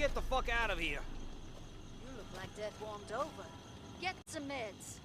Get the fuck out of here. You look like death warmed over. Get some meds.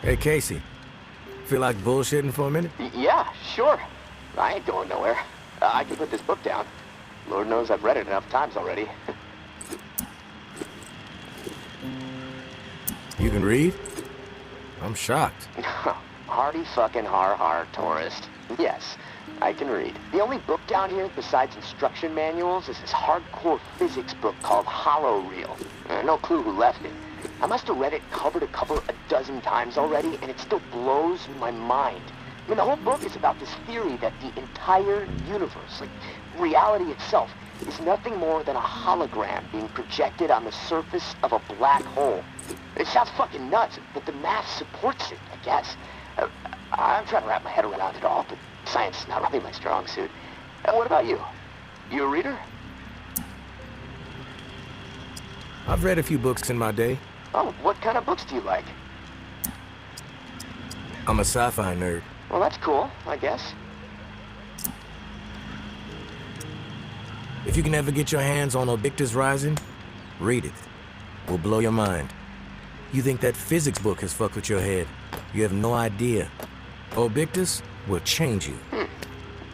Hey, Casey. Feel like bullshitting for a minute? Yeah, sure. I ain't going nowhere. I can put this book down. Lord knows I've read it enough times already. You can read? I'm shocked. Hardy fucking har, tourist. Yes, I can read. The only book down here besides instruction manuals is this hardcore physics book called Hollow Reel. No clue who left it. I must have read it cover to cover a dozen times already, and it still blows my mind. I mean, the whole book is about this theory that the entire universe, like reality itself, is nothing more than a hologram being projected on the surface of a black hole. It sounds fucking nuts, but the math supports it, I guess. I'm trying to wrap my head around it all, but science is not really my strong suit. What about you? You a reader? I've read a few books in my day. Oh, what kind of books do you like? I'm a sci-fi nerd. Well, that's cool, I guess. If you can ever get your hands on Obictus Rising, read it. Will blow your mind. You think that physics book has fucked with your head. You have no idea. Obictus will change you.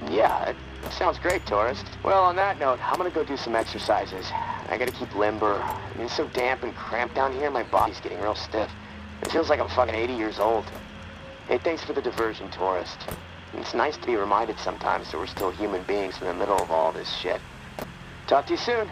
Yeah, it sounds great, tourist. Well, on that note, I'm gonna go do some exercises. I gotta keep limber. I mean, it's so damp and cramped down here, my body's getting real stiff. It feels like I'm fucking 80 years old. Hey, thanks for the diversion, tourist. It's nice to be reminded sometimes that we're still human beings in the middle of all this shit. Talk to you soon.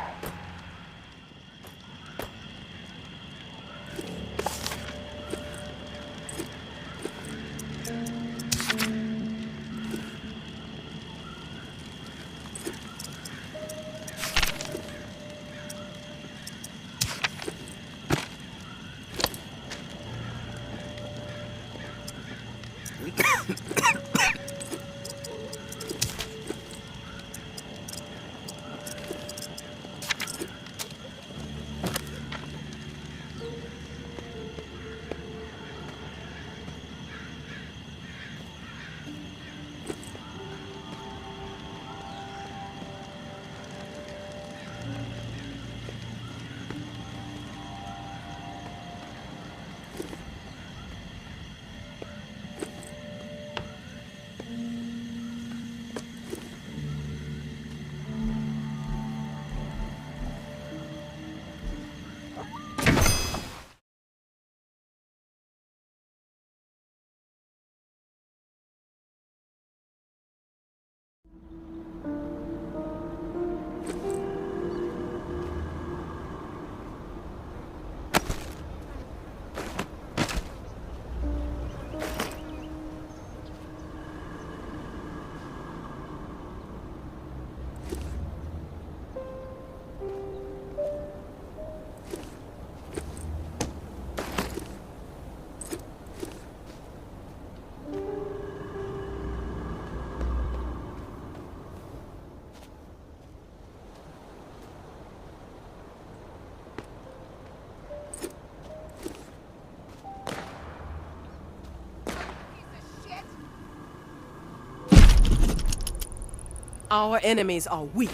Our enemies are weak.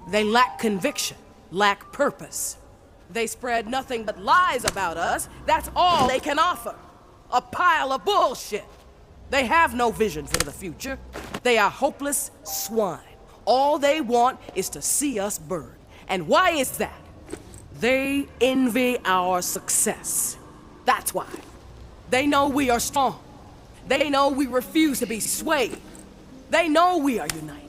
They lack conviction, lack purpose. They spread nothing but lies about us. That's all they can offer. A pile of bullshit. They have no vision for the future. They are hopeless swine. All they want is to see us burn. And why is that? They envy our success. That's why. They know we are strong. They know we refuse to be swayed. They know we are united.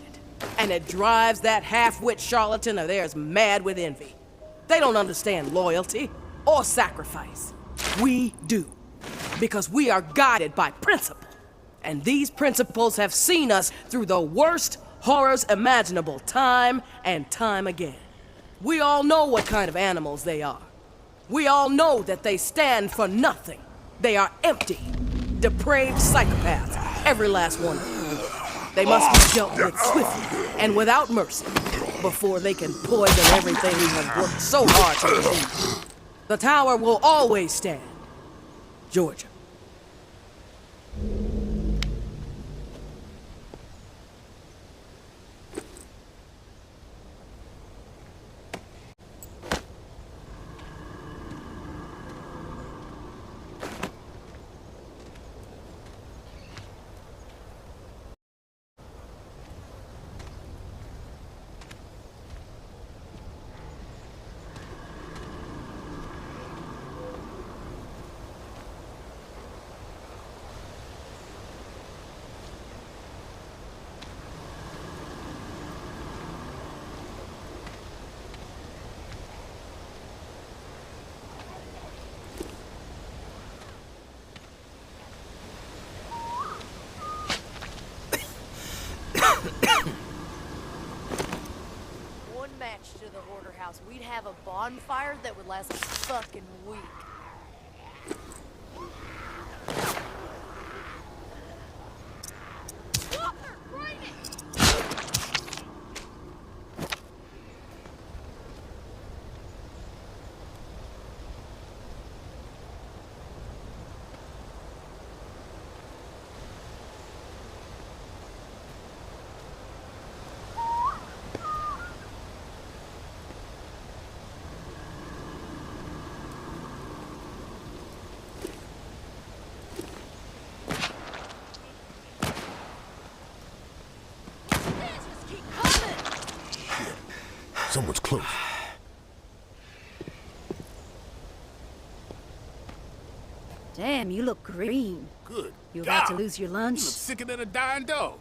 And it drives that half-wit charlatan of theirs mad with envy. They don't understand loyalty or sacrifice. We do. Because we are guided by principle. And these principles have seen us through the worst horrors imaginable time and time again. We all know what kind of animals they are. We all know that they stand for nothing. They are empty, depraved psychopaths, every last one of them. They must be dealt with swiftly and without mercy before they can poison everything we have worked so hard to achieve. The tower will always stand. Georgia. One match to the Hoarder House, we'd have a bonfire that would last a fucking week. Walker, bring it! Someone's close. Damn, you look green. Good. You about to God, lose your You lunch? look sicker than a dying dog.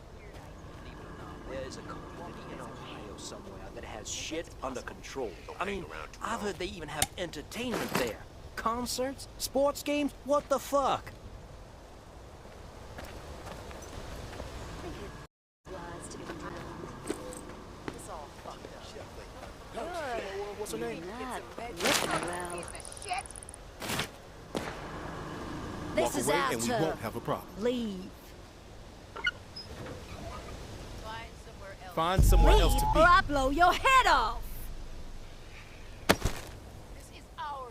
There's a community in Ohio somewhere that has shit under control. I mean, I've heard they even have entertainment there. Concerts, sports games, what the fuck? It's all fucked up. What's her name? Not looking well. Walk This is away our and we turn. won't have a problem. Leave. Find somewhere else Leave, to or be. I blow your head off.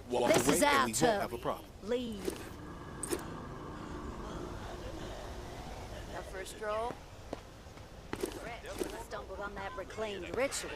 Walk This away is and our we won't turn. have a problem. Leave. Now for a stroll. Stumbled on that reclaimed ritual.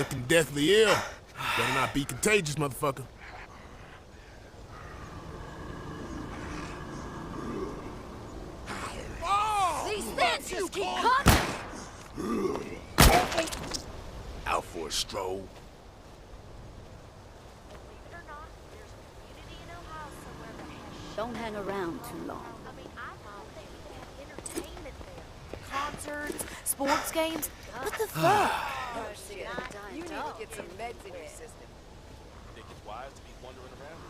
looking deathly ill. Better not be contagious, motherfucker. These things just keep coming! Out for a stroll. Don't hang around too long. I mean, I thought they even had entertainment there. Concerts, sports games. What the fuck? You need to get some meds in your system. Think it's wise to be wandering around?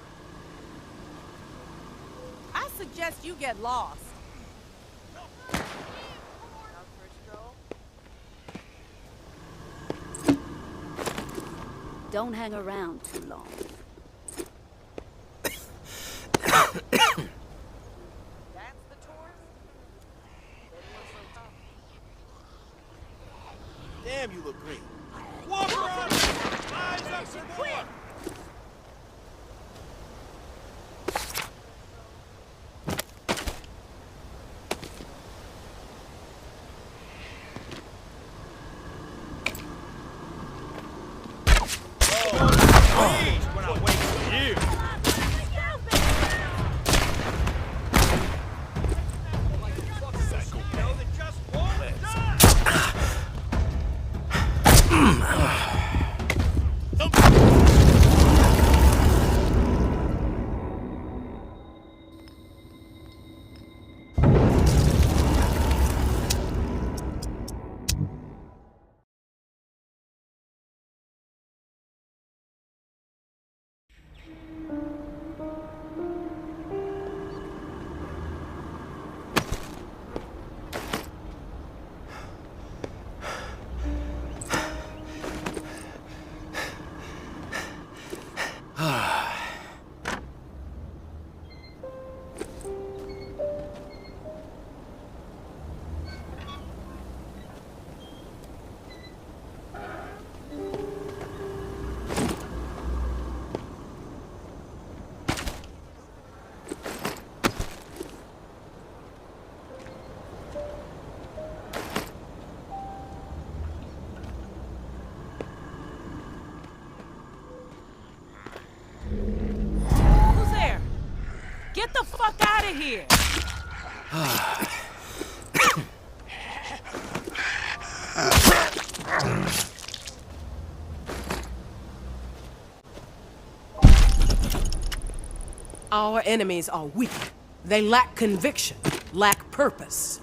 I suggest you get lost. Don't hang around too long. Damn, you look green. Walk around! Eyes up some more! When I wait for you. Who's there? Get the fuck out of here! Our enemies are weak. They lack conviction, lack purpose.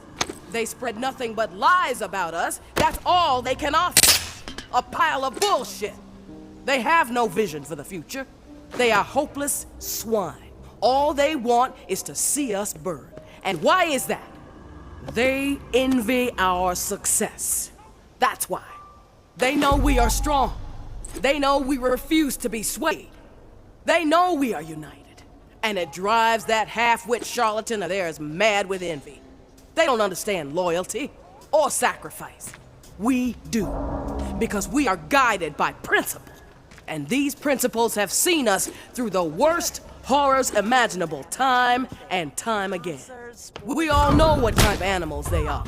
They spread nothing but lies about us. That's all they can offer. A pile of bullshit. They have no vision for the future. They are hopeless swine. All they want is to see us burn. And why is that? They envy our success. That's why. They know we are strong. They know we refuse to be swayed. They know we are united. And it drives that half-wit charlatan of theirs mad with envy. They don't understand loyalty or sacrifice. We do. Because we are guided by principle. And these principles have seen us through the worst horrors imaginable time and time again. We all know what kind of animals they are.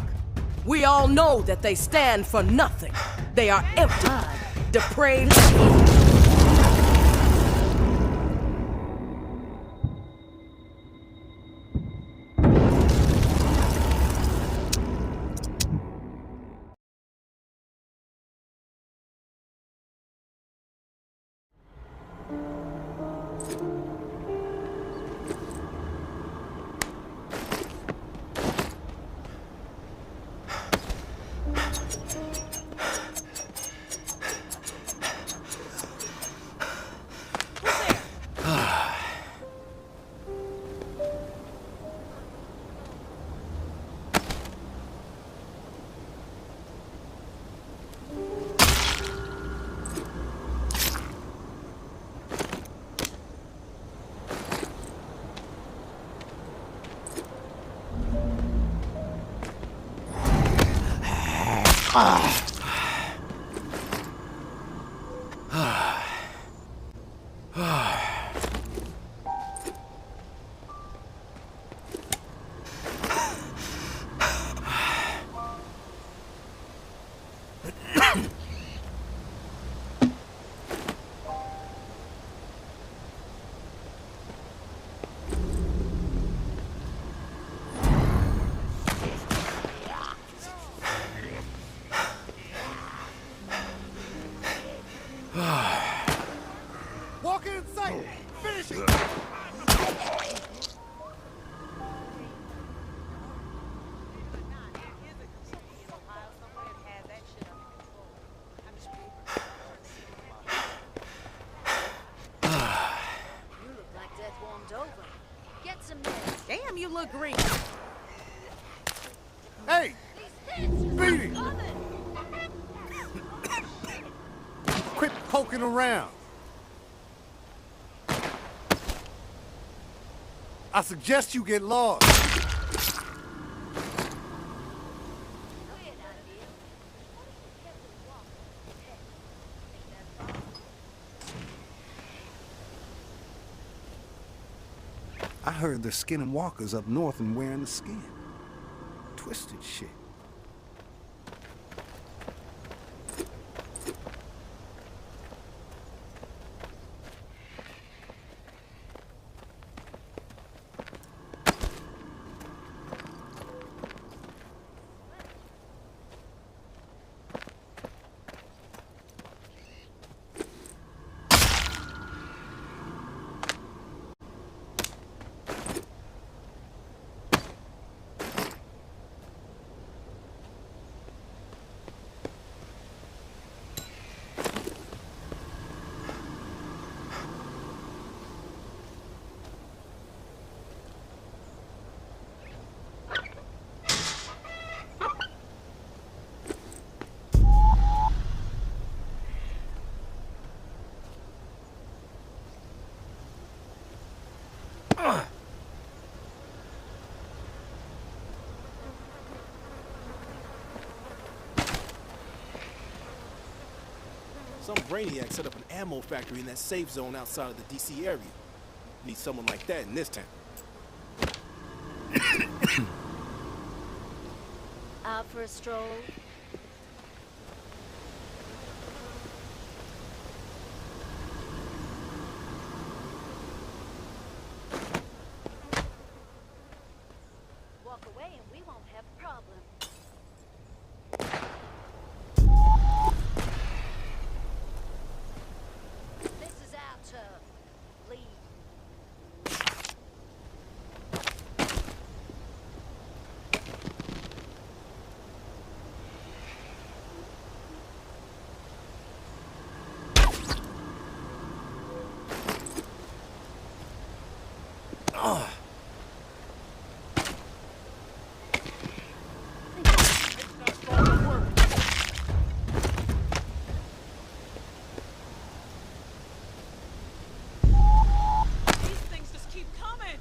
We all know that they stand for nothing. They are empty, depraved, Walker in sight! Finish it! You look like death warmed over. Get some meds. Damn, you look green. Hey! Beat it! Quit poking around. I suggest you get lost. I heard they're skinning walkers up north and wearing the skin. Twisted shit. Some brainiac set up an ammo factory in that safe zone outside of the DC area. Need someone like that in this town. Out for a stroll? Walk away and we won't have a problem. This is our turn. Leave. These things just keep coming.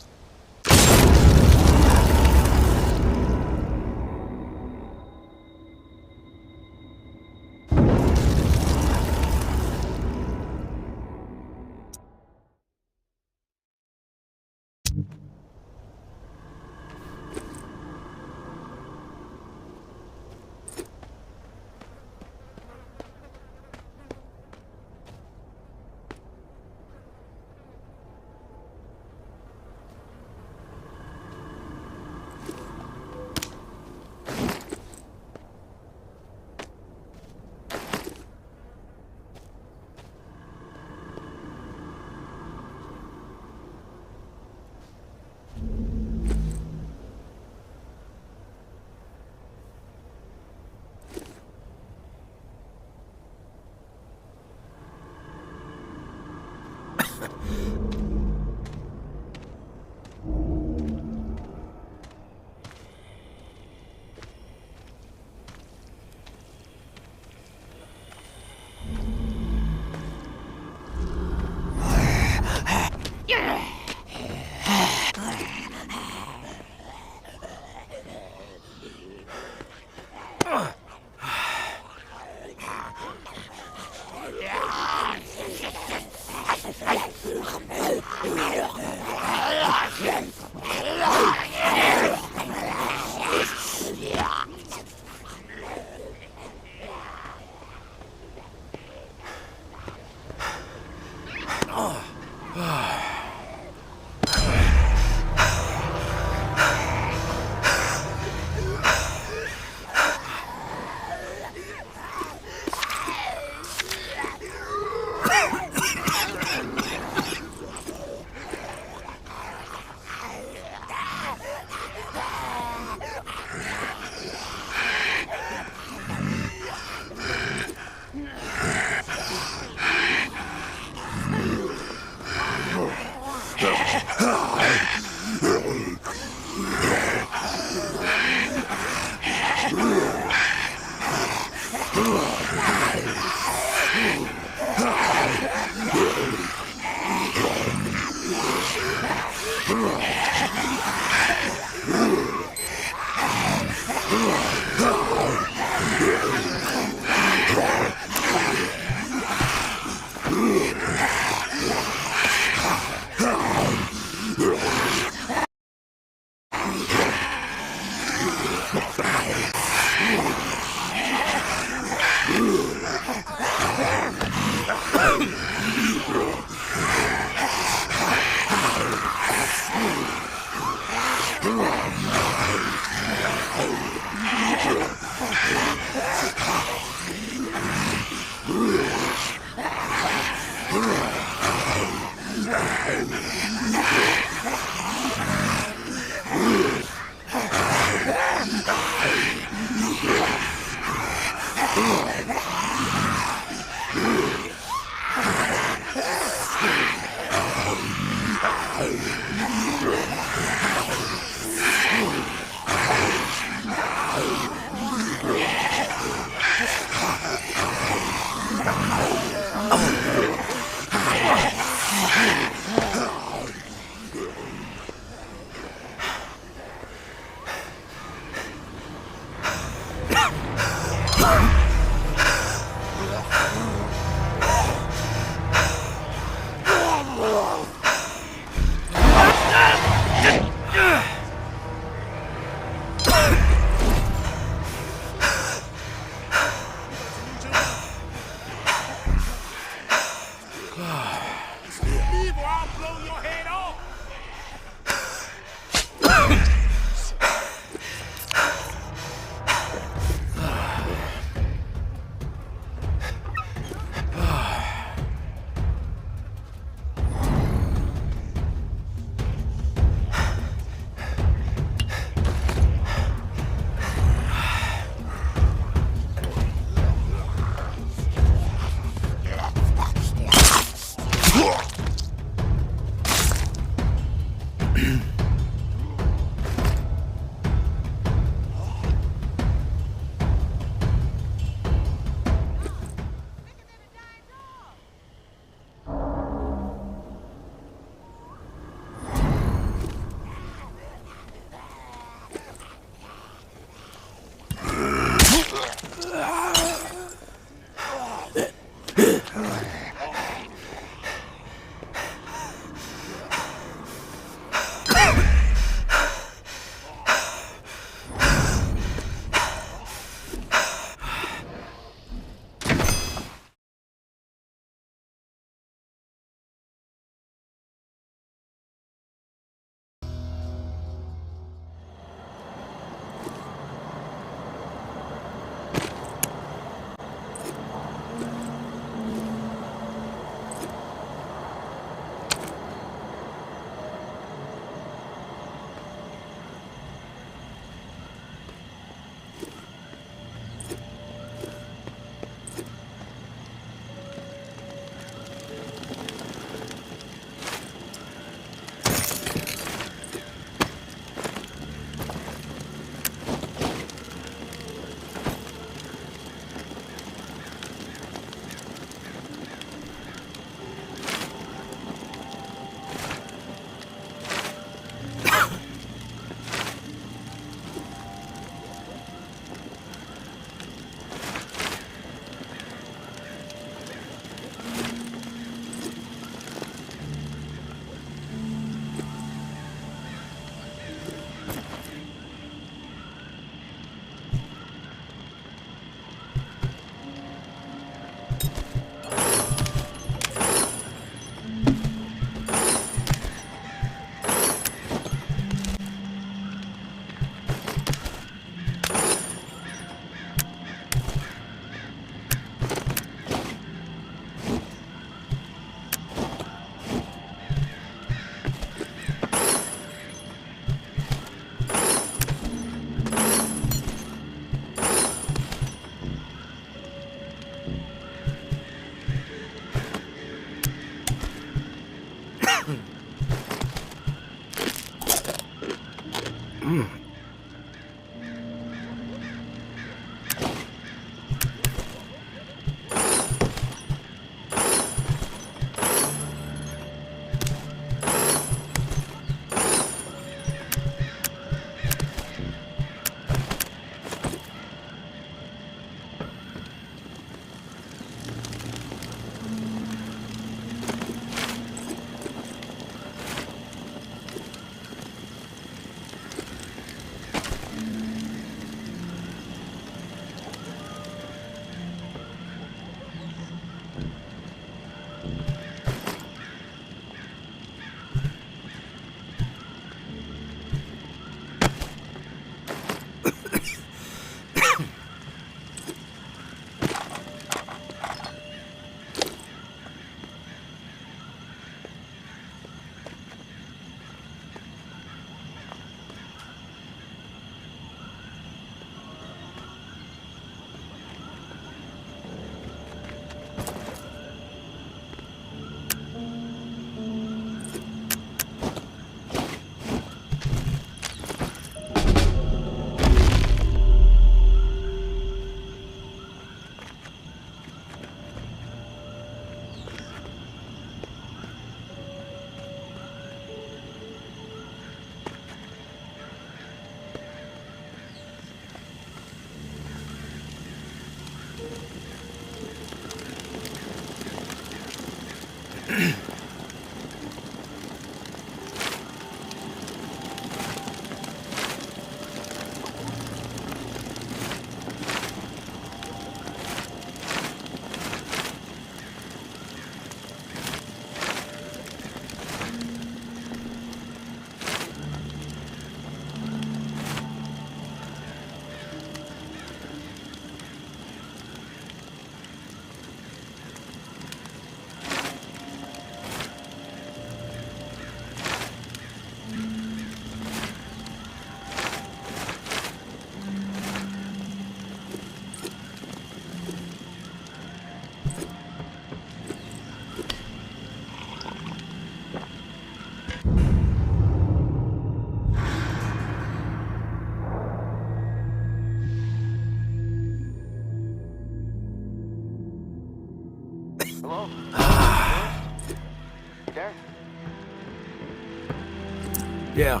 Yeah.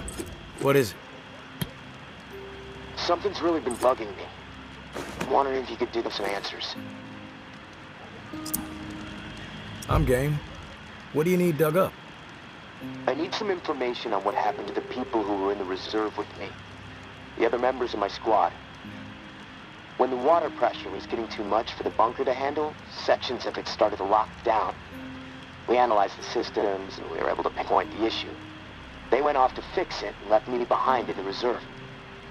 What is it? Something's really been bugging me. I'm wondering if you could dig up some answers. I'm game. What do you need dug up? I need some information on what happened to the people who were in the reserve with me. The other members of my squad. When the water pressure was getting too much for the bunker to handle, sections of it started to lock down. We analyzed the systems, and we were able to pinpoint the issue. They went off to fix it and left me behind in the reserve.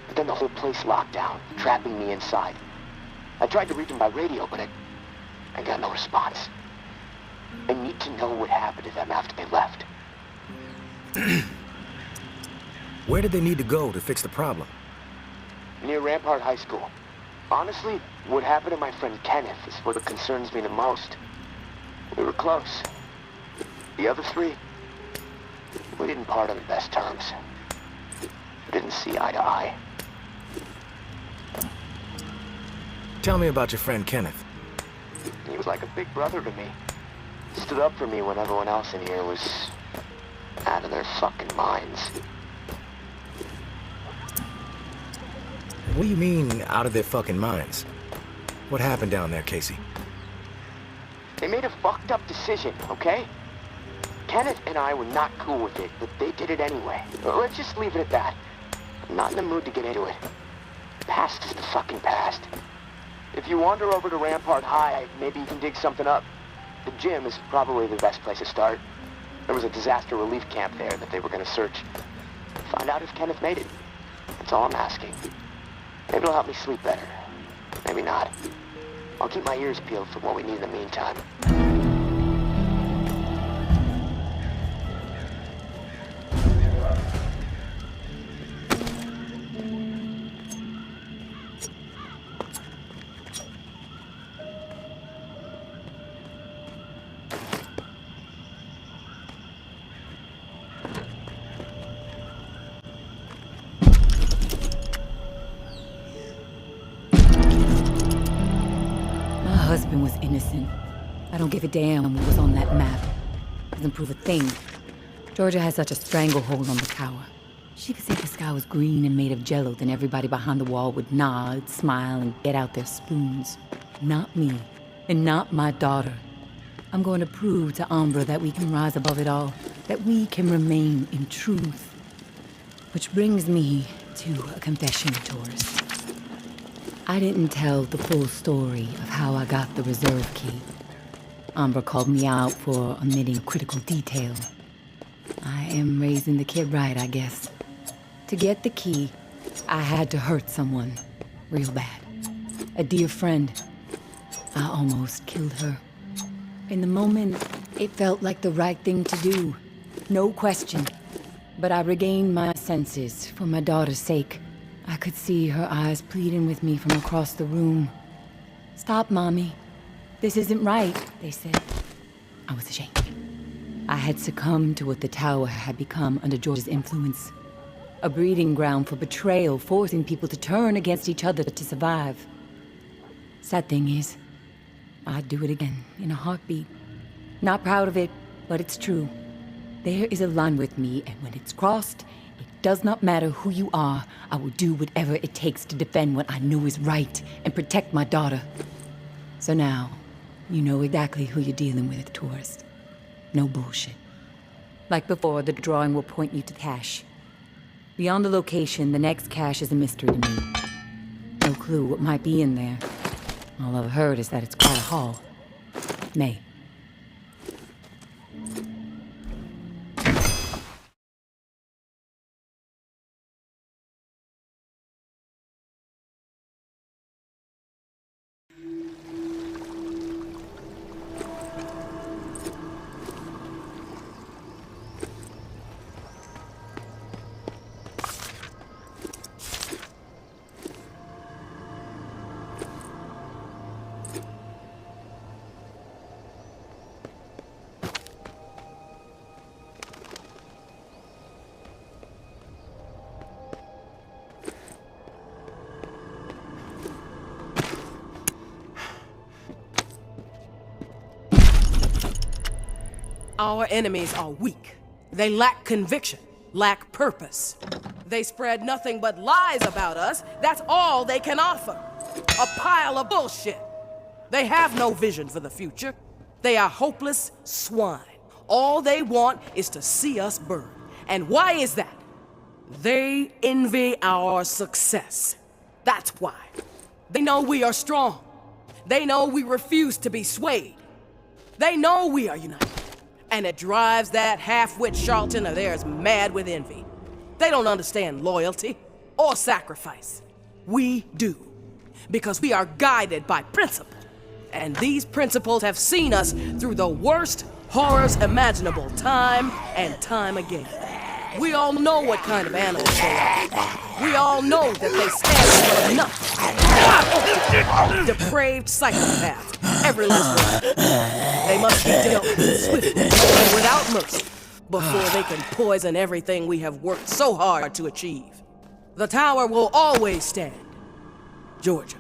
But then the whole place locked down, trapping me inside. I tried to reach them by radio, but I got no response. I need to know what happened to them after they left. Where did they need to go to fix the problem? Near Rampart High School. Honestly, what happened to my friend Kenneth is what concerns me the most. We were close. The other three, we didn't part on the best terms. We didn't see eye to eye. Tell me about your friend Kenneth. He was like a big brother to me. Stood up for me when everyone else in here was out of their fucking minds. What do you mean, out of their fucking minds? What happened down there, Casey? They made a fucked up decision, okay? Kenneth and I were not cool with it, but they did it anyway. Let's just leave it at that. I'm not in the mood to get into it. Past is the fucking past. If you wander over to Rampart High, maybe you can dig something up. The gym is probably the best place to start. There was a disaster relief camp there that they were gonna search. Find out if Kenneth made it. That's all I'm asking. Maybe it'll help me sleep better. Maybe not. I'll keep my ears peeled for what we need in the meantime. My husband was innocent. I don't give a damn what was on that map. Doesn't prove a thing. Georgia has such a stranglehold on the tower. She could say the sky was green and made of jello, then everybody behind the wall would nod, smile, and get out their spoons. Not me, and not my daughter. I'm going to prove to Umbra that we can rise above it all, that we can remain in truth. Which brings me to a confession, Taurus. I didn't tell the full story of how I got the reserve key. Umbra called me out for omitting critical detail. I am raising the kid right, I guess. To get the key, I had to hurt someone. Real bad. A dear friend. I almost killed her. In the moment, it felt like the right thing to do. No question. But I regained my senses for my daughter's sake. I could see her eyes pleading with me from across the room. "Stop, Mommy. This isn't right," they said. I was ashamed. I had succumbed to what the tower had become under George's influence. A breeding ground for betrayal, forcing people to turn against each other to survive. Sad thing is, I'd do it again in a heartbeat. Not proud of it, but it's true. There is a line with me, and when it's crossed, it does not matter who you are. I will do whatever it takes to defend what I know is right and protect my daughter. So now, you know exactly who you're dealing with, tourist. No bullshit. Like before, the drawing will point you to the cache. Beyond the location, the next cache is a mystery to me. No clue what might be in there. All I've heard is that it's quite a haul. May. Our enemies are weak. They lack conviction, lack purpose. They spread nothing but lies about us. That's all they can offer. A pile of bullshit. They have no vision for the future. They are hopeless swine. All they want is to see us burn. And why is that? They envy our success. That's why. They know we are strong. They know we refuse to be swayed. They know we are united. And it drives that half-wit charlatan of theirs mad with envy. They don't understand loyalty or sacrifice. We do. Because we are guided by principle. And these principles have seen us through the worst horrors imaginable time and time again. We all know what kind of animals they are. We all know that they stand for enough. Depraved psychopaths, every last one. They must be dealt with swiftly and without mercy before they can poison everything we have worked so hard to achieve. The tower will always stand. Georgia.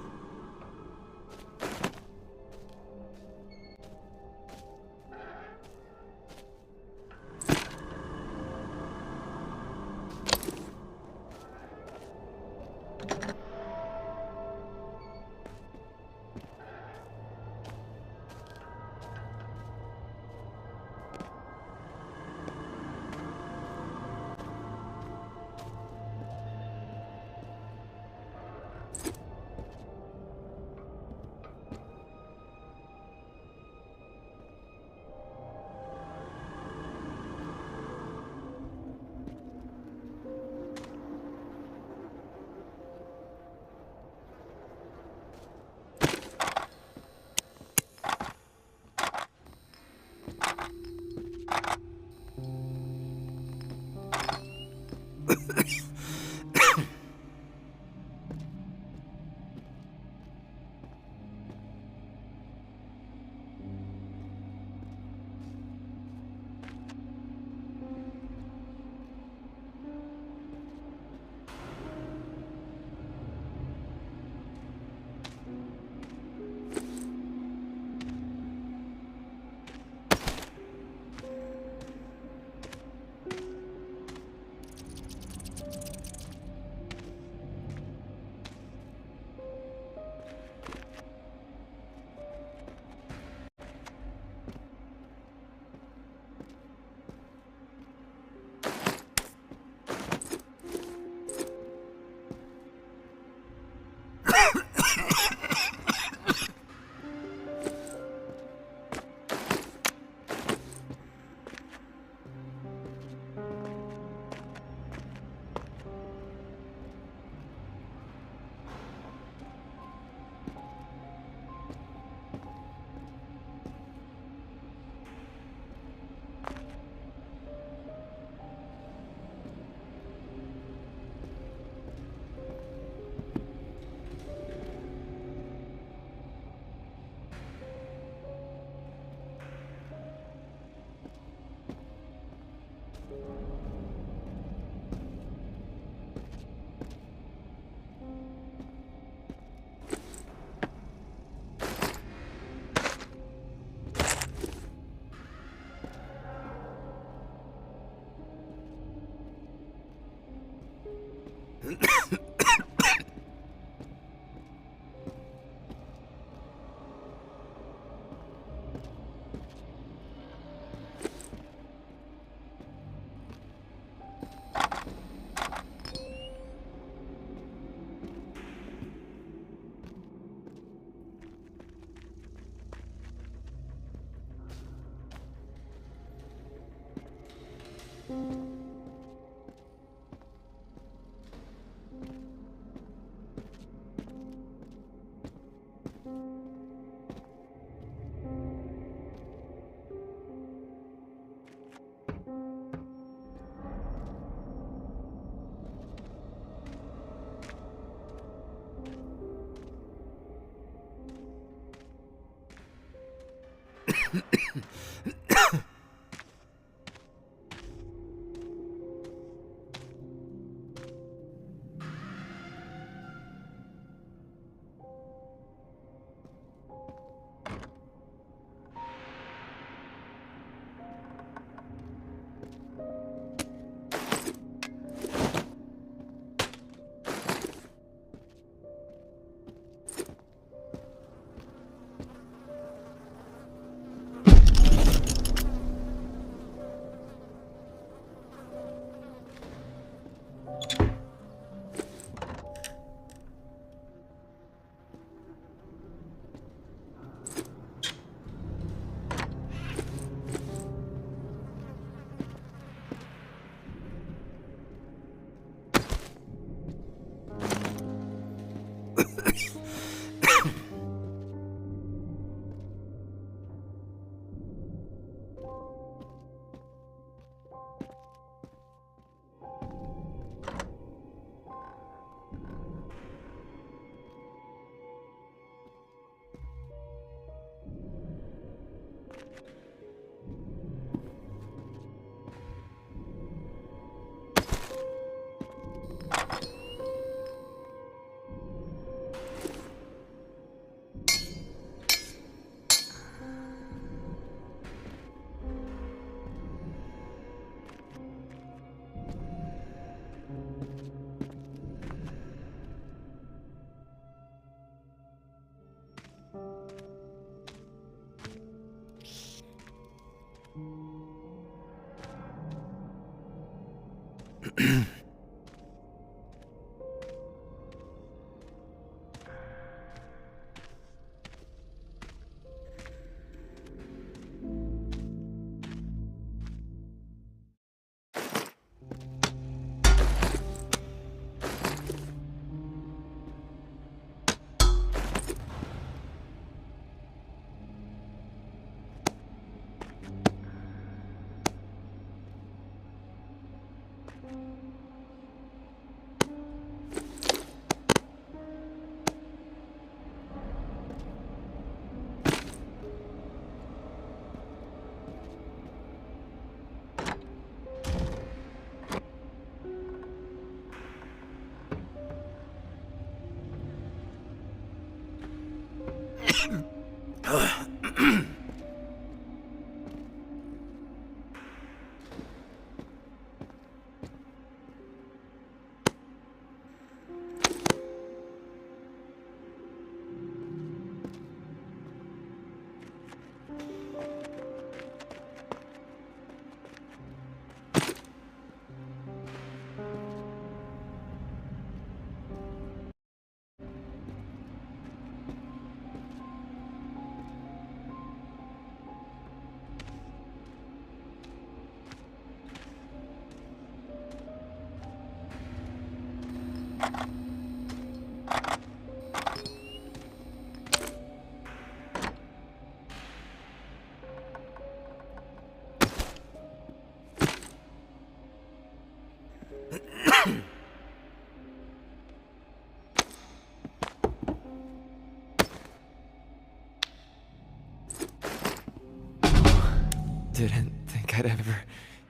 Didn't think I'd ever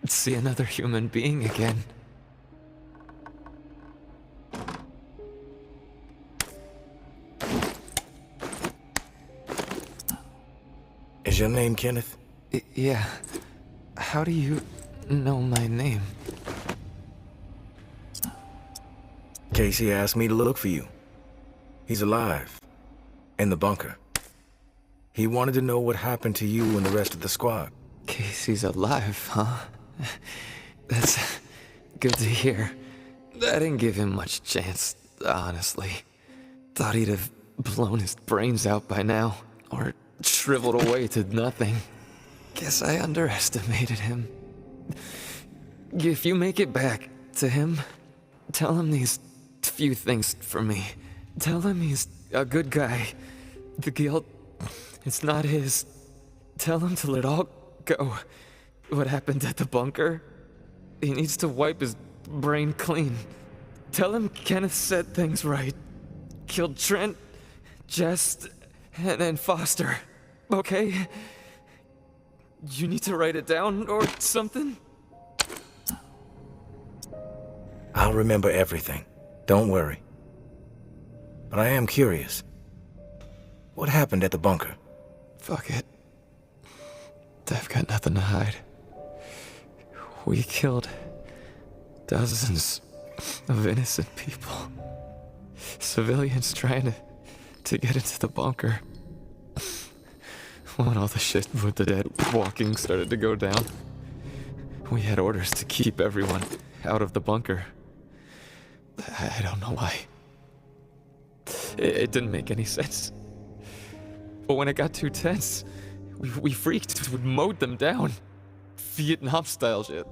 see another human being again. Is your name Kenneth? Yeah. How do you know my name? Casey asked me to look for you. He's alive. In the bunker. He wanted to know what happened to you and the rest of the squad. Casey's alive, huh? That's good to hear. I didn't give him much chance, honestly. Thought he'd have blown his brains out by now, or shriveled away to nothing. Guess I underestimated him. If you make it back to him, tell him these few things for me. Tell him he's a good guy. The guilt, it's not his. Tell him to let all go. What happened at the bunker? He needs to wipe his brain clean. Tell him Kenneth said things right. Killed Trent, Jess, and Foster. Okay? You need to write it down or something? I'll remember everything. Don't worry. But I am curious. What happened at the bunker? Fuck it. I've got nothing to hide. We killed dozens of innocent people. Civilians trying to get into the bunker. When all the shit with the dead walking started to go down, we had orders to keep everyone out of the bunker. I don't know why. It didn't make any sense. But when it got too tense, we freaked. We mowed them down. Vietnam-style shit.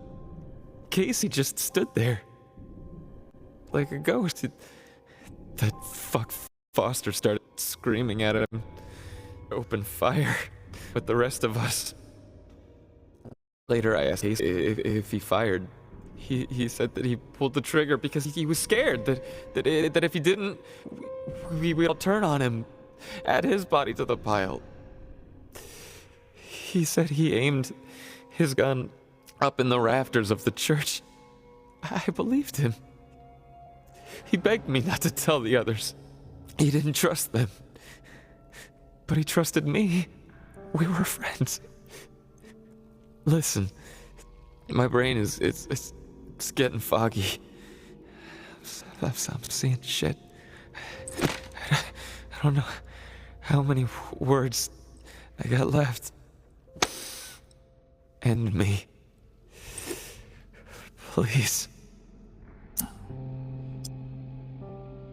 Casey just stood there. Like a ghost. That fuck Foster started screaming at him. Open fire with the rest of us. Later, I asked Casey if he fired. He said that he pulled the trigger because he was scared that if he didn't, we'd all turn on him, add his body to the pile. He said he aimed his gun up in the rafters of the church. I believed him. He begged me not to tell the others. He didn't trust them. But he trusted me. We were friends. Listen, my brain is getting foggy. I'm seeing shit. I don't know how many words I got left. End me. Please.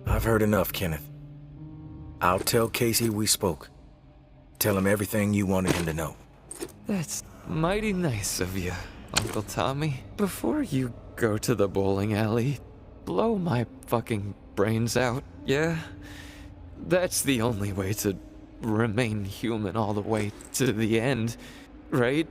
I've heard enough, Kenneth. I'll tell Casey we spoke. Tell him everything you wanted him to know. That's mighty nice of you, Uncle Tommy. Before you go to the bowling alley, blow my fucking brains out, yeah? That's the only way to remain human all the way to the end, right?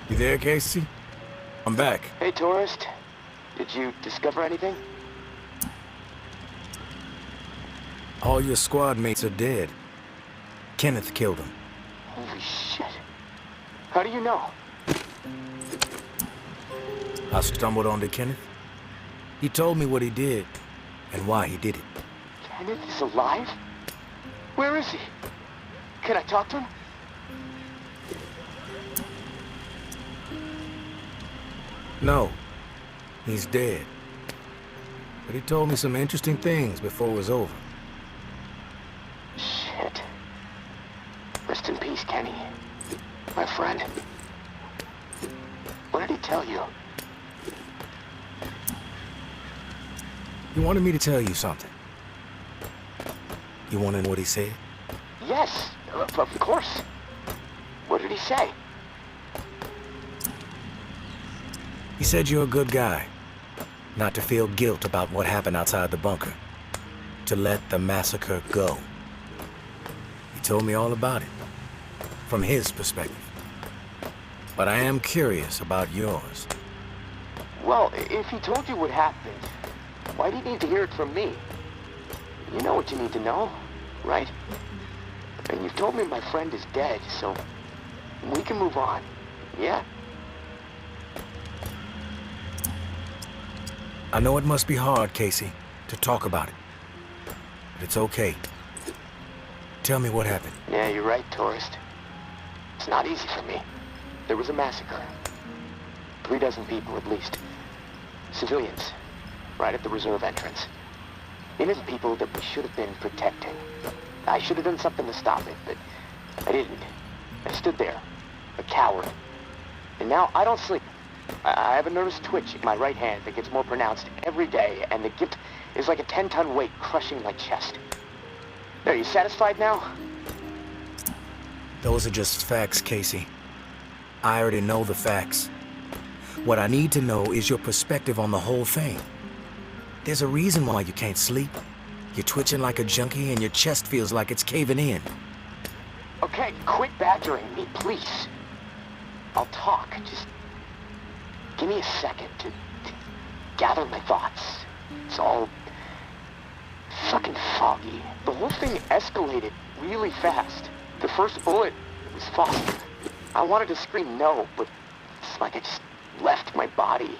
You there, Casey? I'm back. Hey, tourist. Did you discover anything? All your squad mates are dead. Kenneth killed them. Holy shit. How do you know? I stumbled onto Kenneth. He told me what he did and why he did it. Kenneth is alive? Where is he? Can I talk to him? No, he's dead. But he told me some interesting things before it was over. Shit. Rest in peace, Kenny. My friend. What did he tell you? He wanted me to tell you something. You want to know what he said? Yes, of course. What did he say? He said you're a good guy. Not to feel guilt about what happened outside the bunker. To let the massacre go. He told me all about it. From his perspective. But I am curious about yours. Well, if he told you what happened, why do you need to hear it from me? You know what you need to know, right? And you've told me my friend is dead, so we can move on, yeah? I know it must be hard, Casey, to talk about it. But it's okay. Tell me what happened. Yeah, you're right, tourist. It's not easy for me. There was a massacre. 36 people at least. Civilians. Right at the reserve entrance. Innocent people that we should have been protecting. I should have done something to stop it, but I didn't. I stood there, a coward. And now I don't sleep. I have a nervous twitch in my right hand that gets more pronounced every day, and the gift is like a 10-ton weight crushing my chest. Are you satisfied now? Those are just facts, Casey. I already know the facts. What I need to know is your perspective on the whole thing. There's a reason why you can't sleep. You're twitching like a junkie and your chest feels like it's caving in. Okay, quit badgering me, please. I'll talk, just give me a second to gather my thoughts. It's all fucking foggy. The whole thing escalated really fast. The first bullet was Foster. I wanted to scream no, but it's like I just left my body.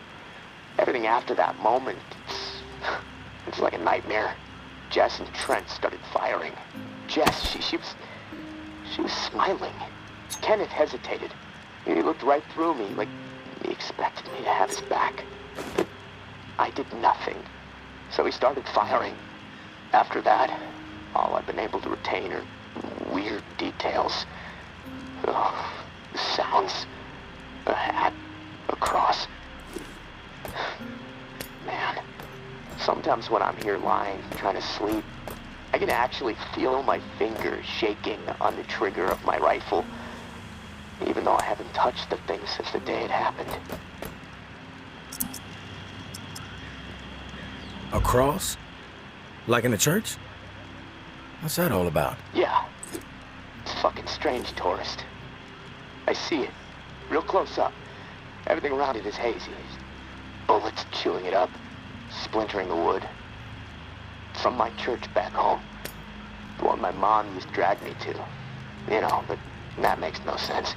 Everything after that moment, it's like a nightmare. Jess and Trent started firing. Jess, she was smiling. Kenneth hesitated. He looked right through me like he expected me to have his back. But I did nothing. So he started firing. After that, all I've been able to retain are weird details. Oh, the sounds. A hat. A cross. Man, sometimes when I'm here lying, trying to sleep, I can actually feel my fingers shaking on the trigger of my rifle, even though I haven't touched the thing since the day it happened. A cross? Like in a church? What's that all about? Yeah. It's fucking strange, tourist. I see it. Real close up. Everything around it is hazy. Bullets chewing it up. Splintering the wood. From my church back home. The one my mom used to drag me to. You know, but that makes no sense.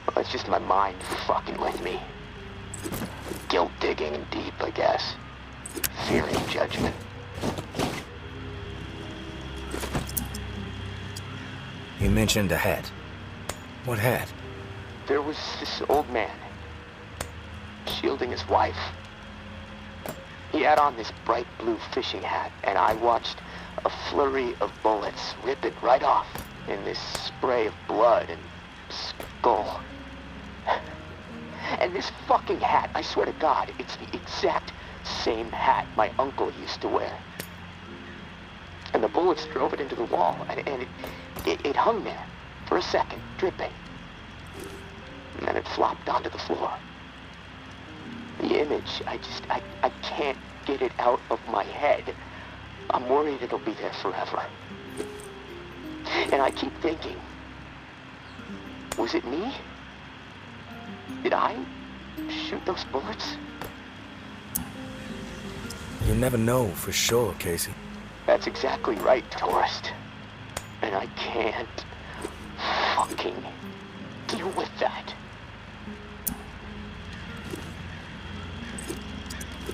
Well, it's just my mind fucking with me. Guilt digging and deep, I guess. Fearing judgment. You mentioned a hat. What hat? There was this old man. Shielding his wife. He had on this bright blue fishing hat, and I watched a flurry of bullets rip it right off in this spray of blood and skull. And this fucking hat, I swear to God, it's the exact same hat my uncle used to wear. And the bullets drove it into the wall, and it hung there for a second, dripping. And then it flopped onto the floor. The image, I can't get it out of my head. I'm worried it'll be there forever. And I keep thinking, was it me? Did I shoot those bullets? You never know for sure, Casey. That's exactly right, tourist. And I can't fucking deal with that.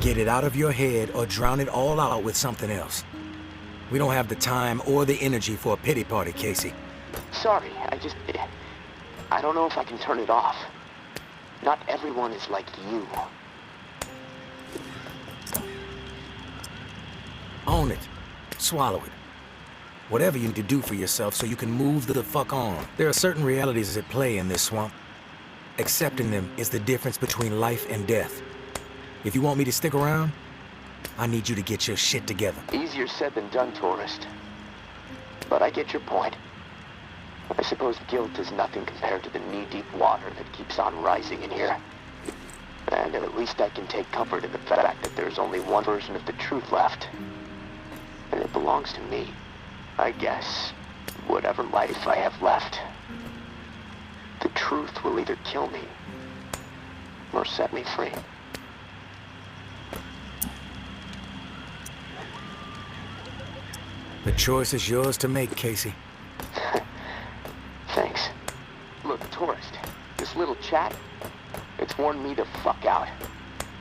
Get it out of your head or drown it all out with something else. We don't have the time or the energy for a pity party, Casey. Sorry, I don't know if I can turn it off. Not everyone is like you. Own it. Swallow it. Whatever you need to do for yourself so you can move the fuck on. There are certain realities at play in this swamp. Accepting them is the difference between life and death. If you want me to stick around, I need you to get your shit together. Easier said than done, tourist. But I get your point. I suppose guilt is nothing compared to the knee-deep water that keeps on rising in here. And at least I can take comfort in the fact that there's only one version of the truth left. And it belongs to me. I guess, whatever life I have left, the truth will either kill me or set me free. The choice is yours to make, Casey. Thanks. Look, tourist, this little chat, it's worn me the fuck out.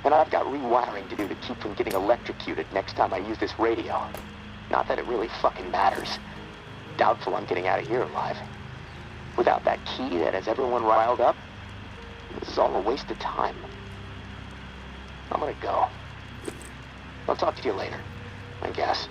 And I've got rewiring to do to keep from getting electrocuted next time I use this radio. Not that it really fucking matters. Doubtful I'm getting out of here alive. Without that key that has everyone riled up, this is all a waste of time. I'm gonna go. I'll talk to you later, I guess.